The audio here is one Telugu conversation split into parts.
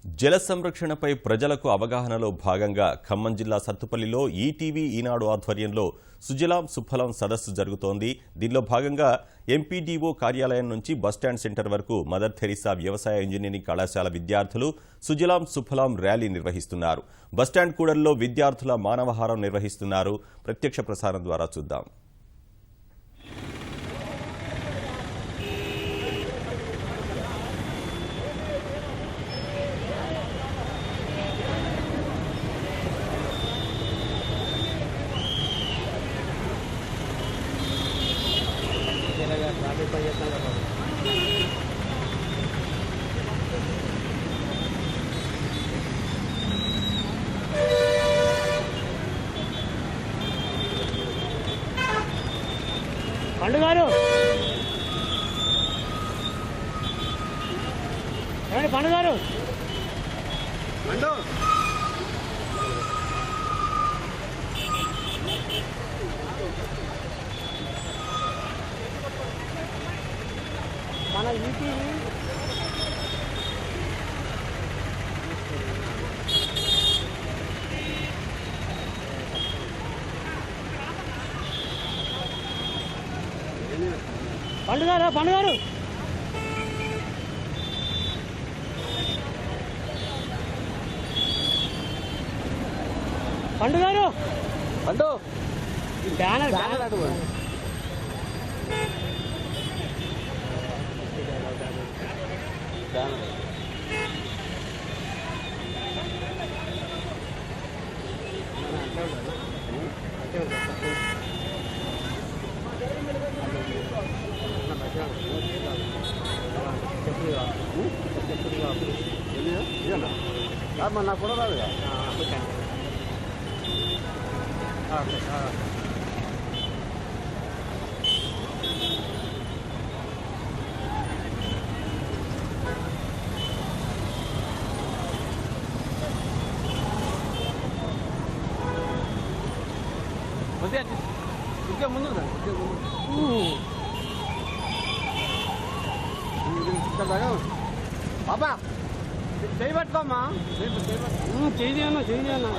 జల సంరక్షణపై ప్రజలకు అవగాహనలో భాగంగా ఖమ్మం జిల్లా సత్తుపల్లిలో ఈటీవీ ఈనాడు ఆధ్వర్యంలో సుజలాం సుఫలాం సదస్సు జరుగుతోంది. దీనిలో భాగంగా ఎంపీడీఓ కార్యాలయం నుంచి బస్టాండ్ సెంటర్ వరకు మదర్ థెరిసా వ్యవసాయ ఇంజనీరింగ్ కళాశాల విద్యార్థులు సుజలాం సుఫలాం ర్యాలీ నిర్వహిస్తున్నారు. బస్టాండ్ కూడల్లో విద్యార్థుల మానవహారం నిర్వహిస్తున్నారు. ప్రత్యక్ష ప్రసారం ద్వారా చూద్దాం. పండుగారు పండుగారు మన ఈటీవీ పండుగారు పండుగారు పండుగారు పండు బ్యానర్ బ్యానర్ అటు నాకు కూడా రాదుగా ఇంకా ముందు బాబా చేయబట్టుకోమ్మా చేయనా చేయనా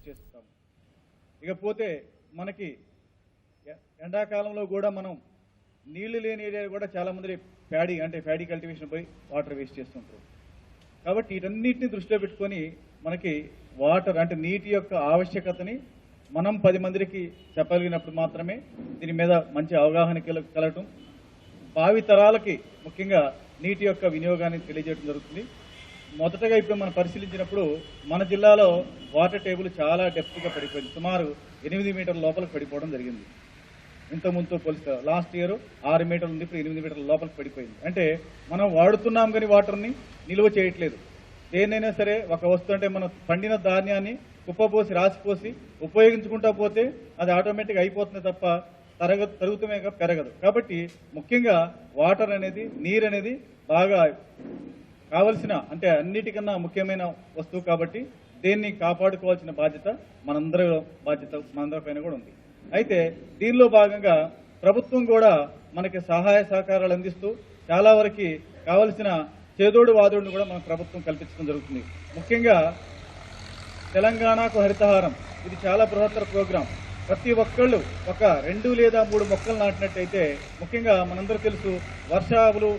చేస్తాం. ఇకపోతే మనకి ఎండాకాలంలో కూడా మనం నీళ్లు లేని ఏరియా కూడా చాలా మంది ప్యాడీ కల్టివేషన్ పోయి వాటర్ వేస్ట్ చేస్తుంటారు. కాబట్టి వీటన్నిటిని దృష్టిలో పెట్టుకొని మనకి వాటర్ అంటే నీటి యొక్క ఆవశ్యకతని మనం 10 మందికి చెప్పగలిగినప్పుడు మాత్రమే దీని మీద మంచి అవగాహన కలగటం, భావి తరాలకి ముఖ్యంగా నీటి యొక్క వినియోగాన్ని తెలియజేయడం జరుగుతుంది. మొదటగా ఇప్పుడు మనం పరిశీలించినప్పుడు మన జిల్లాలో వాటర్ టేబుల్ చాలా డెప్త్గా పడిపోయింది. సుమారు 8 మీటర్ల లోపలికి పడిపోవడం జరిగింది. ఇంతకుముందుతో పోలిస్తే లాస్ట్ ఇయర్ 6 మీటర్లు ఉంది, ఇప్పుడు 8 మీటర్ల లోపలికి పడిపోయింది. అంటే మనం వాడుతున్నాం కానీ వాటర్ని నిల్వ చేయట్లేదు. దేన్నైనా సరే ఒక వస్తువు అంటే మనం పండిన ధాన్యాన్ని కుప్పపోసి రాసిపోసి ఉపయోగించుకుంటా పోతే అది ఆటోమేటిక్గా అయిపోతుంది తప్ప తరుగుతమే పెరగదు. కాబట్టి ముఖ్యంగా వాటర్ అనేది, నీరు అనేది బాగా కావలసిన, అంటే అన్నిటికన్నా ముఖ్యమైన వస్తువు. కాబట్టి దీన్ని కాపాడుకోవాల్సిన బాధ్యత మనందరి పైన కూడా ఉంది. అయితే దీనిలో భాగంగా ప్రభుత్వం కూడా మనకి సహాయ సహకారాలు అందిస్తూ చాలా వరకు కావలసిన చేదోడు వాదోడును కూడా మన ప్రభుత్వం కల్పించడం జరుగుతుంది. ముఖ్యంగా తెలంగాణకు హరితహారం, ఇది చాలా బృహత్తర ప్రోగ్రాం. ప్రతి ఒక్కళ్ళు ఒక 2 లేదా 3 మొక్కలు నాటినట్టయితే, ముఖ్యంగా మనందరూ తెలుసు వర్షాలు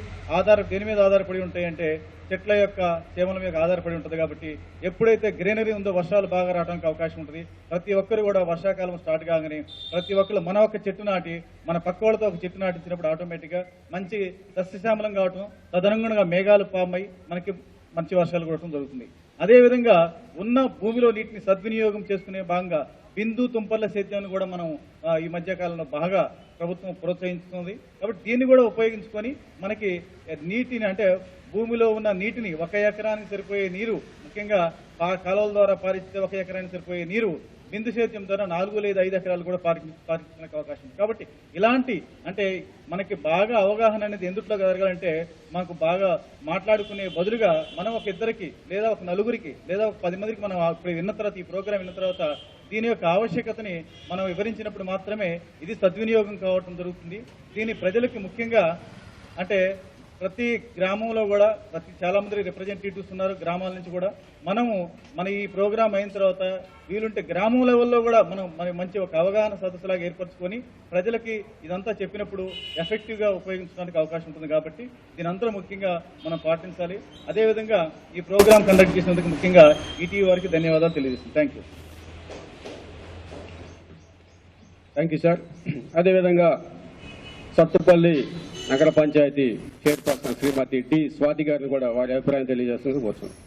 దేని మీద ఆధారపడి ఉంటాయంటే చెట్ల యొక్క చేమల మీద ఆధారపడి ఉంటుంది. కాబట్టి ఎప్పుడైతే గ్రీనరీ ఉందో వర్షాలు బాగా రావడానికి అవకాశం ఉంటుంది. ప్రతి ఒక్కరు కూడా వర్షాకాలం స్టార్ట్ కాగానే ప్రతి ఒక్కరు మన ఒక చెట్టు నాటి మన పక్క వాళ్ళతో ఒక చెట్టు నాటించినప్పుడు ఆటోమేటిక్గా మంచి సస్యశ్యామలం కావటం, తదనుగుణంగా మేఘాలు ఫామ్ అయి మనకి మంచి వర్షాలు కురవడం జరుగుతుంది. అదేవిధంగా ఉన్న భూమిలో నీటిని సద్వినియోగం చేసుకునే భాగంగా బిందు తుంపర్ల సేద్యాన్ని కూడా మనం ఈ మధ్య కాలంలో బాగా ప్రభుత్వం ప్రోత్సహిస్తుంది. కాబట్టి దీన్ని కూడా ఉపయోగించుకొని మనకి నీటిని, అంటే భూమిలో ఉన్న నీటిని 1 ఎకరానికి సరిపోయే నీరు, ముఖ్యంగా కాలువల ద్వారా పారిస్తే 1 ఎకరానికి సరిపోయే నీరు బిందు సేద్యం ద్వారా 4 లేదా 5 ఎకరాలు కూడా పారించడానికి అవకాశం ఉంది. కాబట్టి ఇలాంటి, అంటే మనకి బాగా అవగాహన అనేది ఎందుట్లో జరగాలంటే, మనకు బాగా మాట్లాడుకునే బదులుగా మనం ఒక 2 లేదా ఒక 4 లేదా ఒక 10 మందికి మనం ఇప్పుడు విన్న తర్వాత, ఈ ప్రోగ్రాం విన్న తర్వాత దీని యొక్క ఆవశ్యకతని మనం వివరించినప్పుడు మాత్రమే ఇది సద్వినియోగం కావటం జరుగుతుంది. దీని ప్రజలకి ముఖ్యంగా, అంటే ప్రతి గ్రామంలో కూడా చాలా మంది రిప్రజెంటేటివ్స్ ఉన్నారు గ్రామాల నుంచి కూడా. మన ఈ ప్రోగ్రాం అయిన తర్వాత వీలుంటే గ్రామం లెవెల్లో కూడా మనం మంచి ఒక అవగాహన సదస్సులాగా ఏర్పరచుకొని ప్రజలకి ఇదంతా చెప్పినప్పుడు ఎఫెక్టివ్గా ఉపయోగించడానికి అవకాశం ఉంటుంది. కాబట్టి దీని అంతా ముఖ్యంగా మనం పాటించాలి. అదేవిధంగా ఈ ప్రోగ్రాం కండక్ట్ చేసినందుకు ముఖ్యంగా ఈటీవీ వారికి ధన్యవాదాలు తెలియజేస్తున్నాను. Thank you sir. అదేవిధంగా సత్తుపల్లి నగర పంచాయతీ చైర్పర్సన్ శ్రీమతి టి స్వాతి గారిని కూడా వారి అభిప్రాయం తెలియజేస్తున్నందుకు కోరుతున్నాను.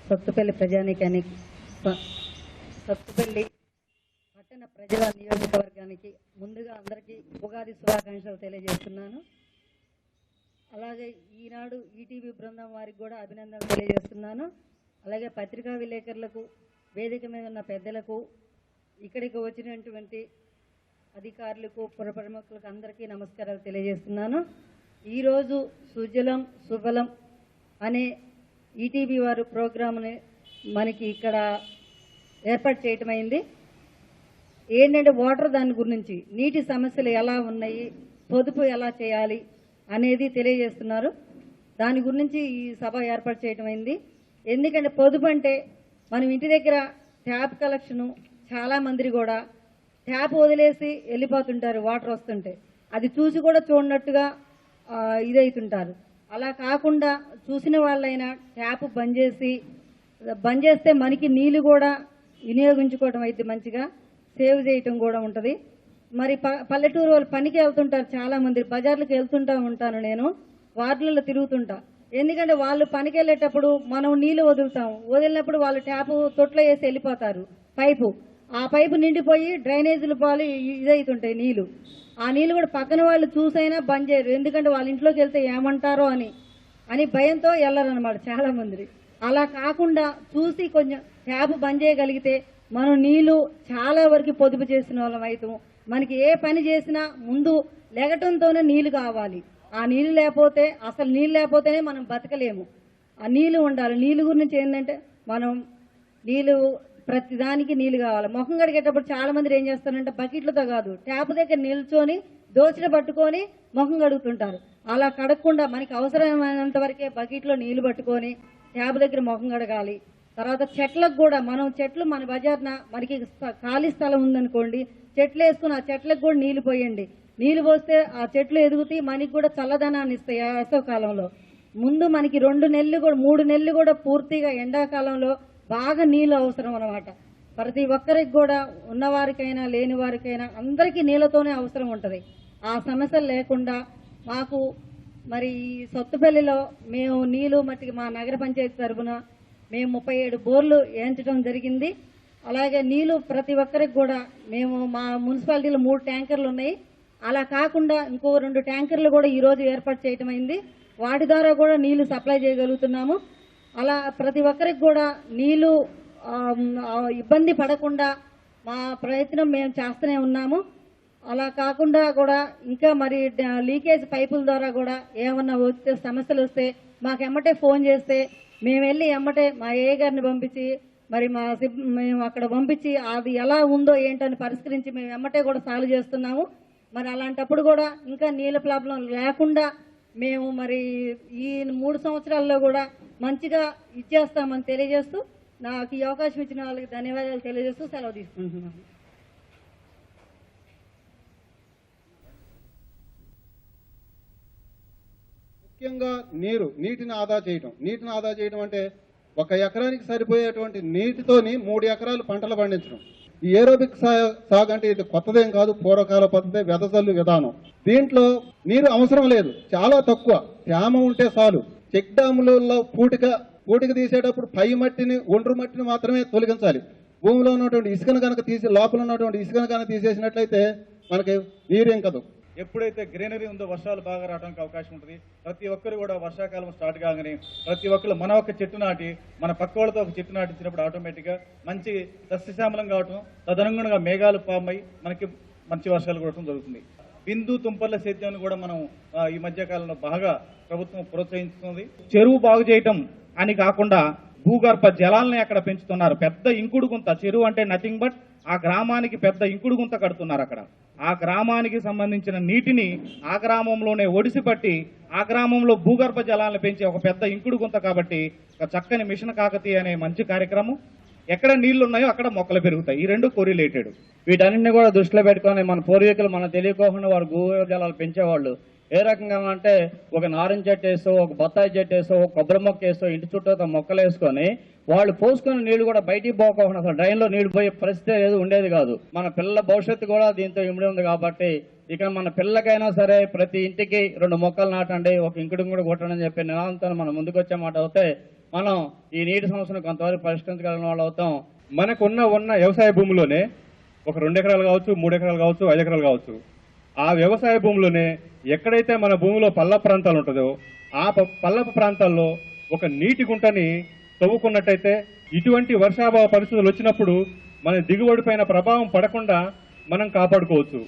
సత్తుపల్లి ప్రజానీకానికి, సత్తుపల్లి పట్టణ ప్రజల నియోజకవర్గానికి ముందుగా అందరికీ ఉగాది శుభాకాంక్షలు తెలియజేస్తున్నాను. అలాగే ఈనాడు ఈటీవీ బృందం వారికి కూడా అభినందనలు తెలియజేస్తున్నాను. అలాగే పత్రికా విలేకరులకు, వేదిక మీద ఉన్న పెద్దలకు, ఇక్కడికి వచ్చినటువంటి అధికారులకు, పుర ప్రముఖులకు అందరికీ నమస్కారాలు తెలియజేస్తున్నాను. ఈరోజు సుజలం సుఫలం అనే ఈటీవీ వారు ప్రోగ్రామ్ని మనకి ఇక్కడ ఏర్పాటు చేయటమైంది. ఏంటంటే వాటర్, దాని గురించి నీటి సమస్యలు ఎలా ఉన్నాయి, పొదుపు ఎలా చేయాలి అనేది తెలియజేస్తున్నారు. దాని గురించి ఈ సభ ఏర్పాటు చేయటమైంది. ఎందుకంటే పొదుపు అంటే మనం ఇంటి దగ్గర ట్యాప్ కలెక్షను, చాలామంది కూడా ట్యాప్ వదిలేసి వెళ్ళిపోతుంటారు వాటర్ వస్తుంటే, అది చూసి కూడా చూడనట్టుగా ఇదవుతుంటారు. అలా కాకుండా చూసిన వాళ్ళైనా ట్యాప్ బంద్ చేస్తే మనకి నీళ్లు కూడా వినియోగించుకోవడం అయితే మంచిగా సేవ్ చేయటం కూడా ఉంటుంది. మరి పల్లెటూరు వాళ్ళు పనికి వెళ్తుంటారు, చాలామంది బజార్లకు వెళ్తుంటా ఉంటాను, నేను వార్డులలో తిరుగుతుంటా. ఎందుకంటే వాళ్ళు పనికి వెళ్ళేటప్పుడు మనం నీళ్లు వదిలినప్పుడు వాళ్ళు ట్యాపు తొట్లో వేసి వెళ్ళిపోతారు. ఆ పైపు నిండిపోయి డ్రైనేజీలు పాలు ఇదవుతుంటాయి నీళ్లు. ఆ నీళ్లు కూడా పక్కన వాళ్ళు చూసైనా బంద్ చేయరు, ఎందుకంటే వాళ్ళ ఇంట్లోకి వెళ్తే ఏమంటారో అని భయంతో వెళ్ళరన్నమాట చాలామంది. అలా కాకుండా చూసి కొంచెం ట్యాప్ బంద్ చేయగలిగితే మనం నీళ్లు చాలా వరకు పొదుపు చేసిన వాళ్ళం అవుతాం. మనకి ఏ పని చేసినా ముందు లెగటంతోనే నీళ్లు కావాలి. ఆ నీళ్లు లేకపోతేనే మనం బతకలేము. ఆ నీళ్లు ఉండాలి. నీళ్లు గురించి ఏంటంటే మనం ప్రతిదానికి నీళ్లు కావాలి. ముఖం కడిగేటప్పుడు చాలా మంది ఏం చేస్తారంటే బకెట్లతో కాదు, ట్యాప్ దగ్గర నిల్చొని దోచిలో పట్టుకొని ముఖం కడుగుతుంటారు. అలా కడగకుండా మనకి అవసరమైనంత వరకే బకెట్లో నీళ్లు పట్టుకొని ట్యాప్ దగ్గర ముఖం కడగాలి. తర్వాత చెట్లకు కూడా చెట్లు మన బజార్న మనకి ఖాళీ స్థలం ఉందనుకోండి, చెట్లు వేసుకుని ఆ చెట్లకు కూడా నీళ్లు పోయండి. నీళ్లు పోస్తే ఆ చెట్లు ఎదుగుతాయి, మనకి కూడా చల్లదనాన్ని ఇస్తాయి. వేసవకాలంలో ముందు మనకి 2 నెలలు కూడా 3 నెలలు కూడా పూర్తిగా ఎండాకాలంలో బాగా నీళ్ళు అవసరం అన్నమాట. ప్రతి ఒక్కరికి కూడా ఉన్నవారికైనా లేని వారికైనా అందరికీ నీళ్ళతోనే అవసరం ఉంటుంది. ఆ సమస్యలు లేకుండా మాకు మరి సొత్తుపల్లిలో మేము నీళ్లు మట్టికి మా నగర పంచాయతీ తరఫున మేము 37 బోర్లు వేయించడం జరిగింది. అలాగే నీళ్లు ప్రతి ఒక్కరికి కూడా మేము మా మున్సిపాలిటీలో 3 ట్యాంకర్లు ఉన్నాయి. అలా కాకుండా ఇంకో 2 ట్యాంకర్లు కూడా ఈరోజు ఏర్పాటు చేయటం అయింది. వాటి ద్వారా కూడా నీళ్లు సప్లై చేయగలుగుతున్నాము. అలా ప్రతి ఒక్కరికి కూడా నీళ్లు ఇబ్బంది పడకుండా మా ప్రయత్నం మేము చేస్తూనే ఉన్నాము. అలా కాకుండా కూడా ఇంకా మరి లీకేజ్ పైపుల ద్వారా కూడా ఏమన్నా వస్తే సమస్యలు వస్తే మాకు ఎమ్మటే ఫోన్ చేస్తే మేము వెళ్ళి ఎమ్మటే మా ఏ గారిని పంపించి మరి మేము అక్కడ పంపించి అది ఎలా ఉందో ఏంటని పరిష్కరించి మేము ఎమ్మటే కూడా సాల్వ్ చేస్తున్నాము. మరి అలాంటప్పుడు కూడా ఇంకా నీళ్ళ ప్రాబ్లం లేకుండా మేము మరి ఈ 3 సంవత్సరాల్లో కూడా మంచిగా ఇచ్చేస్తామని తెలియజేస్తూ నాకు ఈ అవకాశం ఇచ్చిన వాళ్ళకి ధన్యవాదాలు తెలియజేస్తూ సెలవు తీసుకుంటున్నాను. ముఖ్యంగా నీటిని ఆదా చేయడం అంటే 1 ఎకరానికి సరిపోయేటువంటి నీటితోని 3 ఎకరాలు పంటలు పండించడం. ఈ ఏరోబిక్ సాగు అంటే ఇది కొత్తదేం కాదు, పూర్వకాల పద్ధతి, వెదజల్లు విధానం. దీంట్లో నీరు అవసరం లేదు, చాలా తక్కువ తేమ ఉంటే చాలు. చెక్ డ్యాములలో పూటిక తీసేటప్పుడు పై మట్టిని, ఒండ్రు మట్టిని మాత్రమే తొలగించాలి. భూమిలో ఉన్నటువంటి ఇసుకను కనుక లోపల ఉన్నటువంటి ఇసుకను కనుక తీసేసినట్లయితే మనకి నీరు ఇంకదు. ఎప్పుడైతే గ్రీనరీ ఉందో వర్షాలు బాగా రావడానికి అవకాశం ఉంటుంది. ప్రతి ఒక్కరు కూడా వర్షాకాలం స్టార్ట్ కాగానే ప్రతి ఒక్కరు మన ఒక చెట్టు నాటి మన పక్క వాళ్ళతో ఒక చెట్టు నాటించినప్పుడు ఆటోమేటిక్గా మంచి సస్యశ్యామలం కావటం, తదనుగుణంగా మేఘాలు ఫామ్ అయ్యి మనకి మంచి వర్షాలు కురవడం జరుగుతుంది. బిందు తుంపర్ల సేద్యాన్ని కూడా మనం ఈ మధ్యకాలంలో బాగా ప్రభుత్వం ప్రోత్సహిస్తుంది. చెరువు బాగు చేయటం అని కాకుండా భూగర్భ జలాలని అక్కడ పెంచుతున్నారు. పెద్ద ఇంకుడు గుంత, చెరువు అంటే నథింగ్ బట్ ఆ గ్రామానికి పెద్ద ఇంకుడు గుంత కడుతున్నారు. అక్కడ ఆ గ్రామానికి సంబంధించిన నీటిని ఆ గ్రామంలోనే ఒడిసిపట్టి ఆ గ్రామంలో భూగర్భ జలాలను పెంచే ఒక పెద్ద ఇంకుడు గుంత. కాబట్టి ఒక చక్కని మిషన్ కాకతీయ అనే మంచి కార్యక్రమం. ఎక్కడ నీళ్లు ఉన్నాయో అక్కడ మొక్కలు పెరుగుతాయి. ఈ రెండు కోరిలేటెడ్. వీటన్నింటినీ కూడా దృష్టిలో పెట్టుకొని మన పూర్వీకులు మన తెలియకోకుండా వారు భూగర్భ జలాలు పెంచేవాళ్ళు. ఏ రకంగా అంటే ఒక నారింజ చెట్టు వేసో, ఒక బత్తాయి చెట్టు వేసో, ఒక కొబ్బరి మొక్క వేసో, ఇంటి చుట్టూ మొక్కలు వేసుకొని వాళ్ళు పోసుకున్న నీళ్లు కూడా బయటికి పోకుండా అసలు డ్రైన్లో నీళ్లు పోయే పరిస్థితి ఏది ఉండేది కాదు. మన పిల్లల భవిష్యత్తు కూడా దీంతో ఇమిడి ఉంది. కాబట్టి ఇక మన పిల్లలకైనా సరే ప్రతి ఇంటికి 2 మొక్కలు నాటండి, ఒక ఇంకుడు కూడా కొట్టండి అని చెప్పి నినాదంతో మనం ముందుకు వచ్చే మాట అవుతే మనం ఈ నీటి సమస్యను కొంతవరకు పరిష్కరించగలిగిన వాళ్ళు అవుతాం. మనకున్న వ్యవసాయ భూమిలోనే ఒక 2 ఎకరాలు కావచ్చు, 3 ఎకరాలు కావచ్చు, 5 ఎకరాలు కావచ్చు, ఆ వ్యవసాయ భూమిలోనే ఎక్కడైతే మన భూమిలో పల్లపు ప్రాంతాలు ఉంటుందో ఆ పల్లపు ప్రాంతాల్లో ఒక నీటి గుంటని తవ్వుకున్నట్టయితే ఇటువంటి వర్షాభావ పరిస్థితులు వచ్చినప్పుడు మన దిగుబడి పైన ప్రభావం పడకుండా మనం కాపాడుకోవచ్చు.